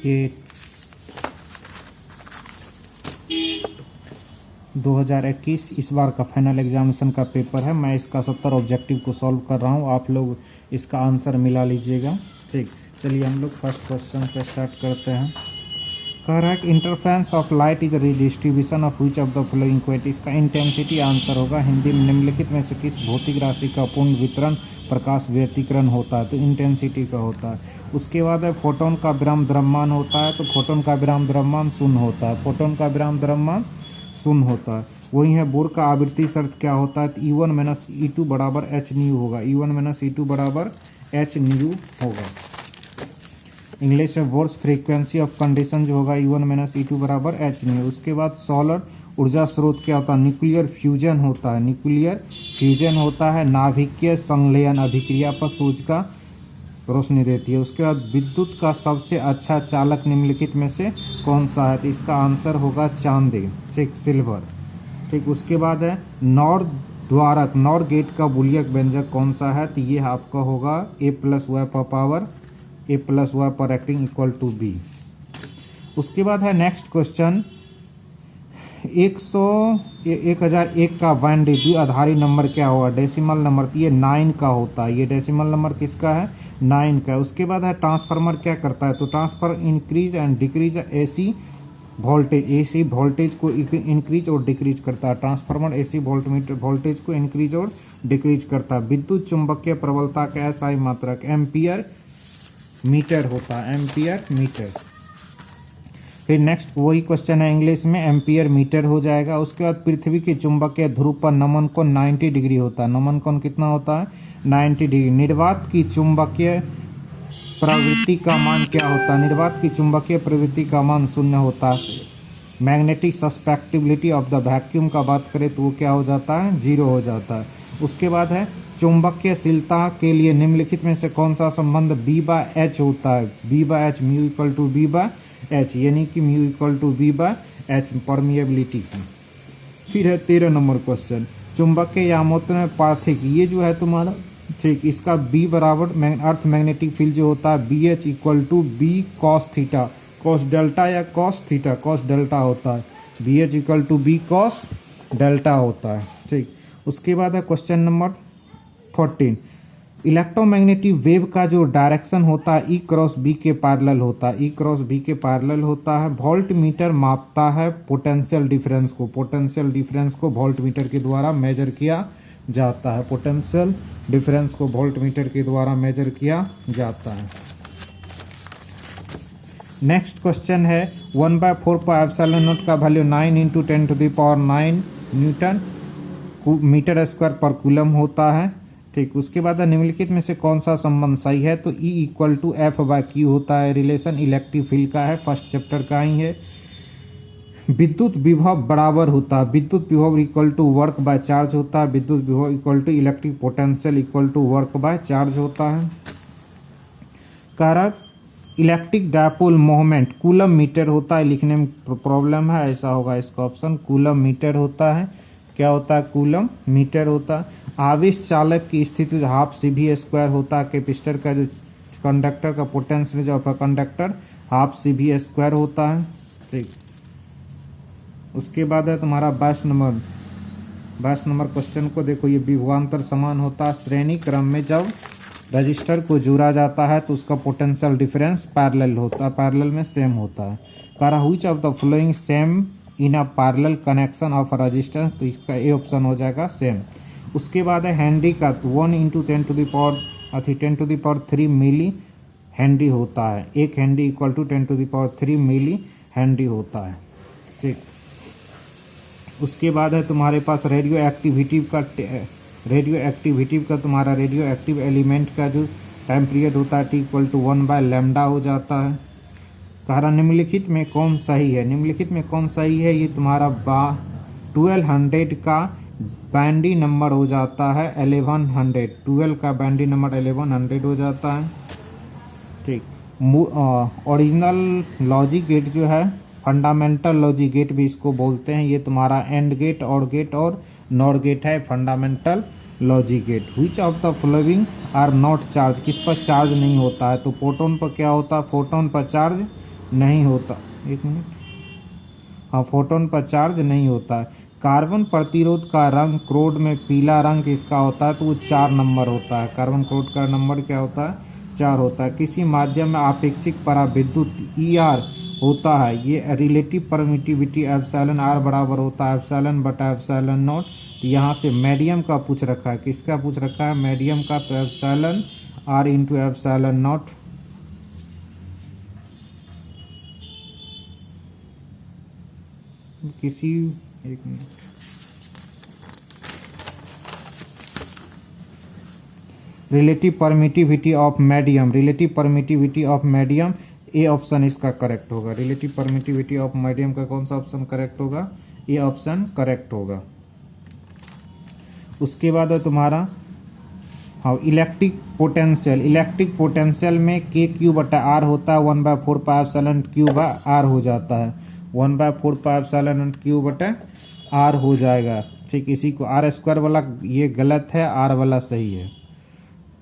ये 2021 इस बार का फाइनल एग्जामिनेशन का पेपर है। मैं इसका 70 ऑब्जेक्टिव को सॉल्व कर रहा हूँ, आप लोग इसका आंसर मिला लीजिएगा। ठीक, चलिए हम लोग फर्स्ट क्वेश्चन से स्टार्ट करते हैं। कह रहा है कि interference of light is redistribution of which of the following quantity. इसका इंटेंसिटी आंसर होगा हिंदी में निम्नलिखित में से किस भौतिक राशि का पूर्ण वितरण प्रकाश व्यतिकरण होता है, तो इंटेंसिटी का होता है। उसके बाद है फोटोन का विराम द्रव्यमान होता है, तो फोटोन का विराम द्रव्यमान शून्य होता है, फोटोन का विराम द्रव्यमान शून्य होता है। वही है बोर का आवृत्ति शर्त क्या होता है, तो E1 माइनस E2 बराबर एच न्यू होगा, E1 माइनस E2 बराबर एच न्यू होगा। इंग्लिश में बोर्स फ्रीक्वेंसी ऑफ कंडीशन जो होगा E1 माइनस E2 बराबर एच न्यू। उसके बाद सोलर ऊर्जा स्रोत क्या होता है, न्यूक्लियर फ्यूजन होता है, न्यूक्लियर फ्यूजन होता है। नाभिकीय संलयन अभिक्रिया पर सूर्य का रोशनी देती है। उसके बाद विद्युत का सबसे अच्छा चालक निम्नलिखित में से कौन सा है, तो इसका आंसर होगा चांदी, ठीक, सिल्वर। ठीक, उसके बाद है नॉर द्वारक, नॉर गेट का बुलियक व्यंजक कौन सा है, तो ये आपका होगा A प्लस वाई पर पावर A प्लस वाई पर एक्टिंग इक्वल टू B। उसके बाद है नेक्स्ट क्वेश्चन 1001 का बाइनरी द्विआधारी नंबर क्या होगा, डेसिमल नंबर, तो ये 9 का होता है, ये डेसिमल नंबर किसका है, 9 का है। उसके बाद है ट्रांसफार्मर क्या करता है, तो transfer increase and decrease AC voltage को इंक्रीज और डिक्रीज करता है। ट्रांसफार्मर AC वोल्टेज को इंक्रीज और डिक्रीज करता है। विद्युत चुंबकीय प्रबलता का SI मात्रक एम्पियर मीटर होता है, एम्पियर मीटर। फिर नेक्स्ट वही क्वेश्चन है इंग्लिश में, एम्पियर मीटर हो जाएगा। उसके बाद पृथ्वी के चुंबकीय ध्रुव पर नमन कोण 90 डिग्री होता है, नमन कोण कितना होता है, 90 डिग्री। निर्वात की चुंबकीय प्रवृत्ति का मान क्या होता है, निर्वात की चुंबकीय प्रवृत्ति का मान 0 होता है। Magnetic susceptibility of the vacuum का बात करें तो वो क्या हो जाता है, 0 हो जाता है। उसके बाद है चुंबकीयशीलता के लिए निम्नलिखित में से कौन सा संबंध B/H होता है, B/H mu equal to B/H, यानी कि mu equal to B/H permeability की। फिर है 13 नंबर क्वेश्चन, चुंबकीय यामोत्तर में पार्थिक, ये जो है तुम्हारा, ठीक, इसका B बराबर अर्थ मैग्नेटिक फील्ड जो होता है BH equal to B cos theta, cos delta या कॉस थीटा, कॉस डेल्टा होता है, BH equal to B cos delta होता है। ठीक, उसके बाद है क्वेश्चन नंबर 14, इलेक्ट्रोमैग्नेटिक वेव का जो डायरेक्शन होता है E क्रॉस B के पैरेलल होता है, E क्रॉस B के पैरेलल होता है। वोल्ट मीटर मापता है पोटेंशियल डिफरेंस को, पोटेंशियल डिफरेंस को वोल्ट मीटर के द्वारा मेजर किया जाता है, पोटेंशियल डिफरेंस को वोल्ट मीटर के द्वारा मेजर किया जाता है। नेक्स्ट क्वेश्चन है 1/4 पर एप्सिलॉन नॉट का वैल्यू 9 × 10⁹ न्यूटन मीटर स्क्वायर पर कूलम होता है। ठीक, उसके बाद निम्नलिखित में से कौन सा संबंध सही है, तो E इक्वल टू F/Q होता है, रिलेशन इलेक्ट्रिक फील्ड का है, फर्स्ट चैप्टर का ही है। विद्युत विभव बराबर होता है, विद्युत विभव equal to work by charge होता है, विद्युत विभव equal to electric potential equal to work by charge होता है। कारक electric dipole moment coulomb metre होता है, लिखने में प्रॉब्लम है, ऐसा होगा इसका ऑप्शन, कूलम मीटर होता है। क्या होता है, कूलम मीटर होता है। आवेश चालक की स्थिति हाफ CV² होता है, कैपेसिटर का जो कंडक्टर का potential of a conductor half CV² होता है। ठीक, उसके बाद है तुम्हारा 22 नंबर क्वेश्चन को देखो, ये विभवांतर समान होता है। श्रेणी क्रम में जब रजिस्टर को जोड़ा जाता है तो उसका पोटेंशियल डिफरेंस पैरेलल होता है, पैरेलल में सेम होता है। कहा which of the following same in a parallel connection of resistance, तो इसका ए ऑप्शन हो जाएगा सेम। उसके बाद है हेनरी का 1 × 10⁻³ मिली हेनरी होता है, 1 henry equal to 10⁻³ millihenry होता है। ठीक, उसके बाद है तुम्हारे पास रेडियो एक्टिव एलिमेंट का जो टाइम पीरियड होता है T इक्वल टू 1/λ हो जाता है। कहा निम्नलिखित में कौन सही है, निम्नलिखित में कौन सही है, ये तुम्हारा 1200 का बैंडी नंबर हो जाता है 1100, 12 का बैंडी नंबर 1100 हो जाता है। ठीक, ओरिजिनल लॉजिक गेट जो है, फंडामेंटल लॉजिक गेट भी इसको बोलते हैं, ये तुम्हारा एंड गेट, और गेट और नॉर गेट है fundamental logic gate. Which of the following are not charge, किस पर चार्ज नहीं होता है, तो फोटोन पर क्या होता है, फोटोन पर चार्ज नहीं होता। एक मिनट, हाँ, फोटोन पर चार्ज नहीं होता है। कार्बन प्रतिरोध का रंग क्रोड में पीला रंग इसका होता है तो वो 4 नंबर होता है। कार्बन क्रोड का नंबर क्या होता है? 4 होता है। किसी माध्यम में आपेक्षिक पराविद्युत ER होता है, ये रिलेटिव परमिटिविटी एप्सिलॉन R बराबर होता है एप्सिलॉन बटा एप्सिलॉन नॉट। तो यहाँ से मीडियम का पूछ रखा है, किसका पूछ रखा है? मीडियम का। तो epsilon R into epsilon not. किसी, एक minute, relative permittivity of medium, relative permittivity of medium, A option इसका करेक्ट होगा। रिलेटिव परमिटिविटी ऑफ मीडियम का कौन सा ऑप्शन करेक्ट होगा? ए ऑप्शन करेक्ट होगा। उसके बाद है तुम्हारा, हाँ, इलेक्ट्रिक पोटेंशियल। इलेक्ट्रिक पोटेंशियल में के क्यू बटा आर होता है, 1/4 पाई एप्सिलॉन क्यू बा आर हो जाता है। 1/4 पाई एप्सिलॉन क्यू बटा आर हो जाएगा। ठीक, इसी को आर स्क्वायर वाला ये गलत है, आर वाला सही है।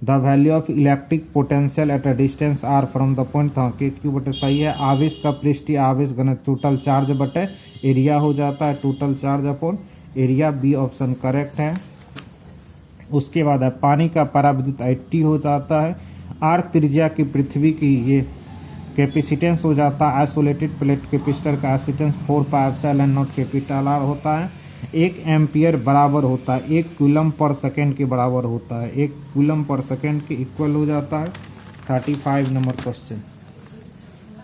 The value of electric potential at a distance R from the point, हाँ, के क्यू बटे सही है। आवेश का पृष्ठीय आवेश घनत्व टोटल चार्ज बटे एरिया हो जाता है, total charge upon area, B option correct है। उसके बाद है पानी का पराविद्युत 80 हो जाता है। आर त्रिज्या की पृथ्वी की ये कैपेसिटेंस हो जाता है। आइसोलेटेड प्लेट कैपेसिटर का एसिटेंस 4 pi epsilon not capital R होता है। 1 एम्पियर बराबर होता है 1 कूलम पर सेकेंड के बराबर होता है। 1 कूलम पर सेकेंड के इक्वल हो जाता है। 35 नंबर क्वेश्चन।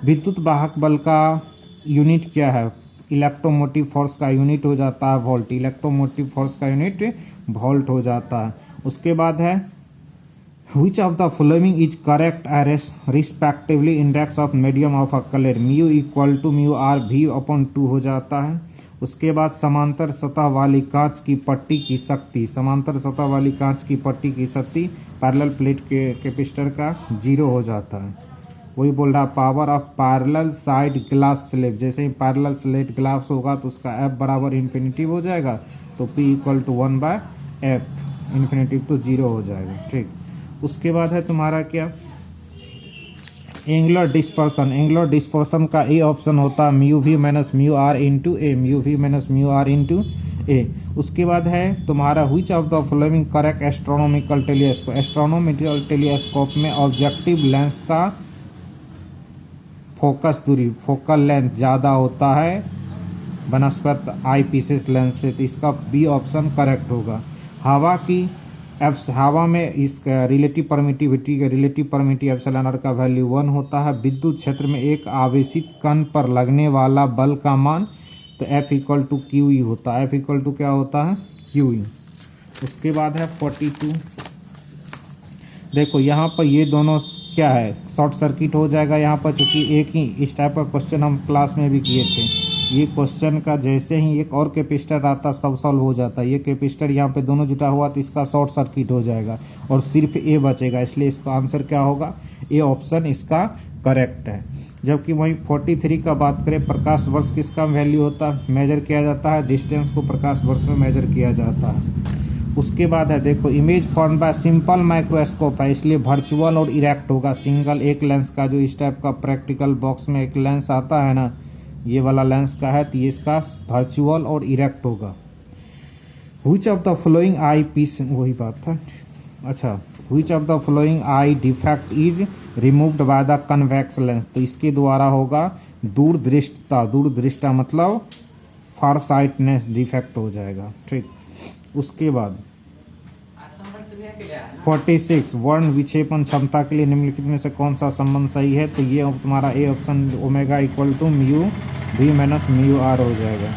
विद्युत वाहक बल का यूनिट क्या है? इलेक्ट्रोमोटिव फोर्स का यूनिट हो जाता है वोल्ट। इलेक्ट्रोमोटिव फोर्स का यूनिट वोल्ट हो जाता है। उसके बाद है Which of the following is correct as respectively index of medium of a color? mu equal to mu r V upon 2 हो जाता है। उसके बाद समांतर सतह वाली कांच की पट्टी की शक्ति, समांतर सतह वाली कांच की पट्टी की शक्ति पैरेलल प्लेट के कैपेसिटर का 0 हो जाता है। वही बोल रहा power of parallel side glass slab, जैसे ही पैरेलल स्लेट ग्लास होगा तो उसका F बराबर इन्फिनिटिव हो जाएगा, तो P equal to 1/F, infinitive तो 0 हो जाएगा। ठीक, उसके बाद है तुम्हारा क्या? Angular dispersion. एंगुलर डिस्पर्सन का ए ऑप्शन होता है mu we minus mu R into A, mu we minus mu R into A. उसके बाद है तुम्हारा which of the following correct astronomical telescope. Astronomical telescope में ऑब्जेक्टिव लेंस का फोकस दूरी, फोकल लेंथ ज़्यादा होता है बनस्पत आई पीसेस लेंस से, तो इसका बी ऑप्शन करेक्ट होगा। हवा में इस रिलेटिव परमिटिविटी का रिलेटिव परमिटिव एप्सिलॉन आर का वैल्यू 1 होता है। विद्युत क्षेत्र में एक आवेशित कण पर लगने वाला बल का मान, तो F equal to q e होता है। F इक्वल टू क्या होता है? Q e. उसके बाद है 42। देखो यहाँ पर ये दोनों क्या है, शॉर्ट सर्किट हो जाएगा यहाँ पर, चूंकि एक ही इस टाइप का क्वेश्चन हम क्लास में भी किए थे। ये क्वेश्चन का जैसे ही एक और कैपेसिटर आता सब सॉल्व हो जाता है। ये कैपेसिटर यहाँ पे दोनों जुटा हुआ तो इसका शॉर्ट सर्किट हो जाएगा और सिर्फ ए बचेगा, इसलिए इसका आंसर क्या होगा? ए ऑप्शन इसका करेक्ट है। जबकि वहीं 43 का बात करें, प्रकाश वर्ष किसका वैल्यू होता है, मेजर किया जाता है? डिस्टेंस को प्रकाश वर्ष में मेजर किया जाता है। उसके बाद है देखो image form by simple microscope है, इसलिए वर्चुअल और इरेक्ट होगा। सिंगल एक लेंस का जो इस टाइप का प्रैक्टिकल बॉक्स में एक लेंस आता है ना, ये वाला लेंस का है, तो ये इसका वर्चुअल और इरेक्ट होगा। Which of the following eyepiece, वही बात था। अच्छा, which of the following eye defect is removed by the convex lens, तो इसके द्वारा होगा दूरदृष्टता। दूरदृष्टा मतलब फार साइटनेस डिफेक्ट हो जाएगा। ठीक, उसके बाद 46 वर्ण विक्षेपण क्षमता के लिए निम्नलिखित में से कौन सा संबंध सही है, तो ये तुम्हारा A option omega equal to mu we minus mu r हो जाएगा।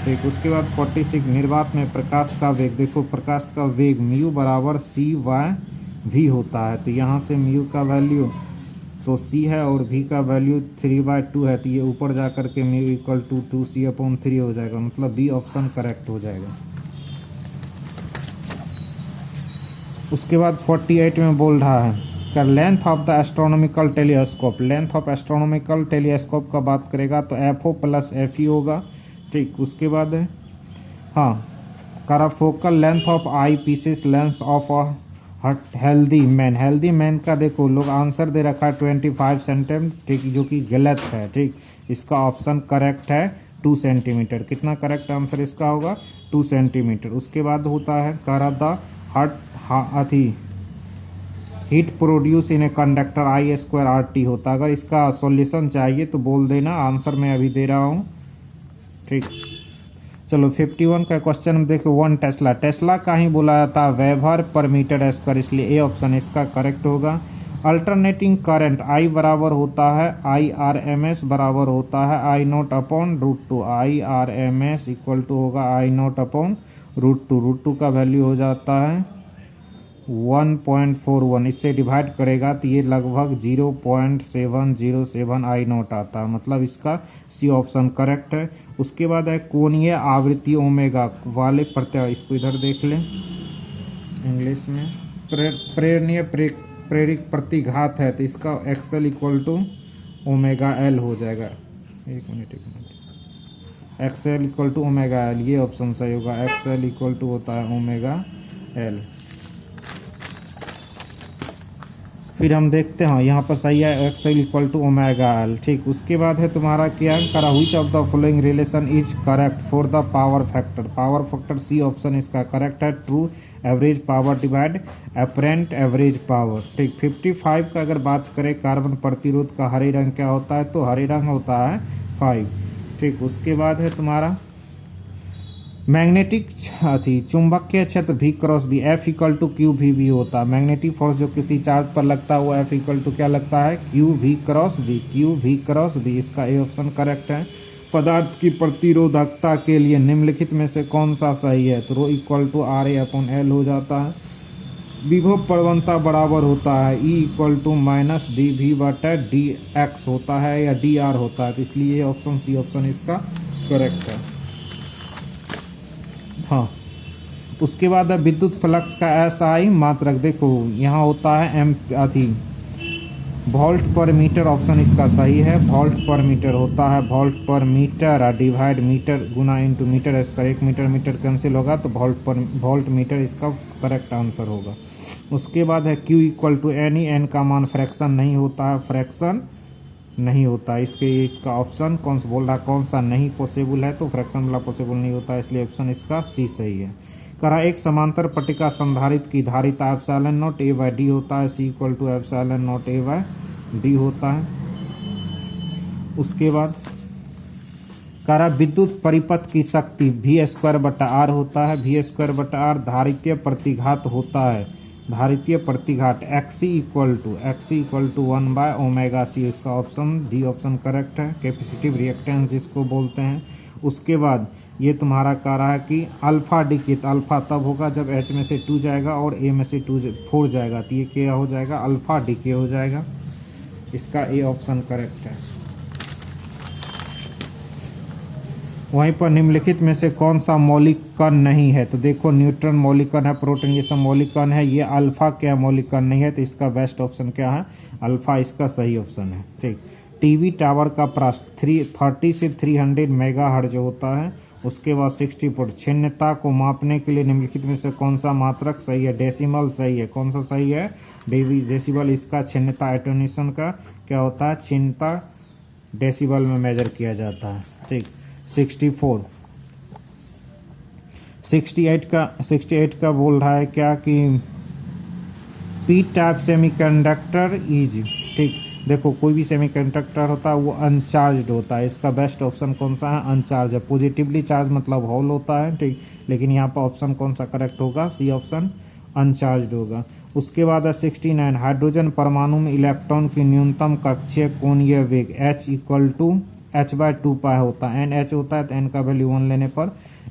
ठीक, उसके बाद 46 निर्वात में प्रकाश का वेग, देखो प्रकाश का वेग म्यू बराबर सी वाई वी होता है, तो यहाँ से म्यू का वैल्यू तो सी है और वी का वैल्यू 3/2 है, तो ये ऊपर जा करके म्यू इक्वल टू 2c/3 हो जाएगा, मतलब बी ऑप्शन करेक्ट हो जाएगा। उसके बाद 48 में बोल रहा है क्या, length of the astronomical telescope. Length of astronomical telescope का बात करेगा तो FO प्लस FE होगा। ठीक, उसके बाद हाँ, कराफोकल length of eye pieces lens of healthy man का देखो लोग आंसर दे रखा है 25 सेंटीमीटर, ठीक, जो कि गलत है। ठीक, इसका ऑप्शन करेक्ट है 2 सेंटीमीटर। कितना करेक्ट आंसर इसका होगा? 2 सेंटीमीटर। उसके बाद होता है करा the heat produce in a conductor I² होता। अगर इसका सॉल्यूशन चाहिए तो बोल देना, आंसर मैं अभी दे रहा हूँ। ठीक, चलो 51 का क्वेश्चन देखो। 1 टेस्ला का ही बोला जाता है वेबर पर मीटर स्क्वायर, इसलिए ए ऑप्शन इसका करेक्ट होगा। अल्टरनेटिंग करंट I बराबर होता है IRMS बराबर होता है I0/√2। IRMS इक्वल टू होगा I0/√2। √2 का वैल्यू हो जाता है 1.41। इससे डिवाइड करेगा तो ये लगभग 0.707 I0 आता है, मतलब इसका सी ऑप्शन करेक्ट है। उसके बाद है कोणीय आवृत्ति ओमेगा वाले प्रत्यय, इसको इधर देख लें इंग्लिश में। प्रेरणीय प्रेरित प्रतिघात है तो इसका XL equal to omega L हो जाएगा। एक minute XL equal to omega L, ये ऑप्शन सही होगा। XL इक्वल टू होता है ओमेगा L। फिर हम देखते हैं यहाँ पर सही है XL equal to omega L। ठीक, उसके बाद है तुम्हारा क्या करा, which of the following relation is correct for the power factor. Power factor C option इसका करेक्ट है, true average power divide apparent average power. ठीक, 55 का अगर बात करें कार्बन प्रतिरोध का हरे रंग क्या होता है, तो हरे रंग होता है 5। ठीक, उसके बाद है तुम्हारा मैग्नेटिक चुंबकीय क्षेत्र V cross B F equal to q v भी होता है। मैग्नेटिक फोर्स जो किसी चार्ज पर लगता है वो F इक्वल टू क्या लगता है, क्यू वी क्रॉस B। इसका ए ऑप्शन करेक्ट है। पदार्थ की प्रतिरोधकता के लिए निम्नलिखित में से कौन सा सही है, तो रो इक्वल टू RA/L हो जाता है। विभव प्रवणता बराबर होता है E इक्वल टू -dV/dx होता है या dr होता है, तो इसलिए ऑप्शन सी ऑप्शन इसका करेक्ट है। हाँ, उसके बाद है विद्युत फ्लक्स का SI मात्रक। देखो यहाँ होता है वोल्ट पर मीटर, ऑप्शन इसका सही है। वोल्ट पर मीटर होता है वोल्ट पर मीटर डिवाइड मीटर गुना into metre square. 1 metre cancel होगा तो वोल्ट मीटर इसका करेक्ट आंसर होगा। उसके बाद है Q इक्वल टू N का मान फ्रैक्शन नहीं होता है, फ्रैक्शन नहीं होता। इसका ऑप्शन कौन सा बोल रहा, कौन सा नहीं पॉसिबल है, तो फ्रैक्शन वाला पॉसिबल नहीं होता, इसलिए ऑप्शन इसका सी सही है। करा एक समांतर पट्टिका संधारित्र की धारिता ε0 A/d होता है, C इक्वल टू ε0 A/d होता है। उसके बाद करा विद्युत परिपथ की शक्ति V²/R होता है। V²/R धारितीय प्रतिघात होता है, धारितीय प्रतिघात XC इक्वल टू 1/ωc। इसका ऑप्शन डी ऑप्शन करेक्ट है। कैपेसिटिव रिएक्टेंस जिसको बोलते हैं। उसके बाद ये तुम्हारा कह रहा है कि अल्फा डिके, तो अल्फा तब होगा जब H में से 2 जाएगा और A में से 4 जाएगा, तो ये क्या हो जाएगा, अल्फा डिके हो जाएगा। इसका ए ऑप्शन करेक्ट है। वहीं पर निम्नलिखित में से कौन सा मौलिक कण नहीं है, तो देखो न्यूट्रॉन मौलिक कण है, प्रोटॉन ये सब मौलिक कण है। ये अल्फा क्या मौलिक कण नहीं है, तो इसका बेस्ट ऑप्शन क्या है, अल्फा इसका सही ऑप्शन है। ठीक, टीवी टावर का प्रस्थ 30 से 300 मेगाहर्ट्ज होता है। उसके बाद 60 फुट। छिन्नता को मापने के लिए निम्नलिखित में से कौन सा मात्रक सही है, डेसिमल सही है। कौन सा सही है, डेसिबल। इसका छिन्नता एटोनेशन का क्या होता है, छिन्नता डेसिबल में मेजर किया जाता है। ठीक, 68 का बोल रहा है क्या कि पी टाइप सेमीकंडक्टर इज। ठीक, देखो कोई भी सेमीकंडक्टर होता है वो अनचार्ज्ड होता है। इसका बेस्ट ऑप्शन कौन सा है, अनचार्ज है। पॉजिटिवली चार्ज मतलब होल होता है। ठीक, लेकिन यहाँ पर ऑप्शन कौन सा करेक्ट होगा, सी ऑप्शन अनचार्ज्ड होगा। उसके बाद है 69 हाइड्रोजन परमाणु में इलेक्ट्रॉन की न्यूनतम कक्षीय कोणीय वेग H इक्वल टू h/2π होता है। NH होता है तो n का वैल्यू 1 लेने पर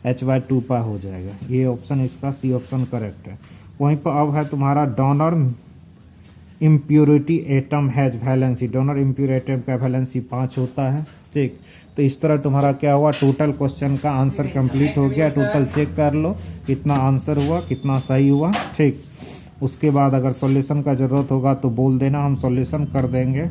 h/2π हो जाएगा। ये ऑप्शन इसका सी ऑप्शन करेक्ट है। वहीं पर अब है तुम्हारा donor impurity atom has valency. Donor impure atom का वैलेंसी 5 होता है। ठीक, तो इस तरह तुम्हारा क्या हुआ, टोटल क्वेश्चन का आंसर कंप्लीट हो गया। टोटल चेक कर लो कितना आंसर हुआ, कितना सही हुआ। ठीक, उसके बाद अगर सॉल्यूशन का ज़रूरत होगा तो बोल देना, हम सॉल्यूशन कर देंगे।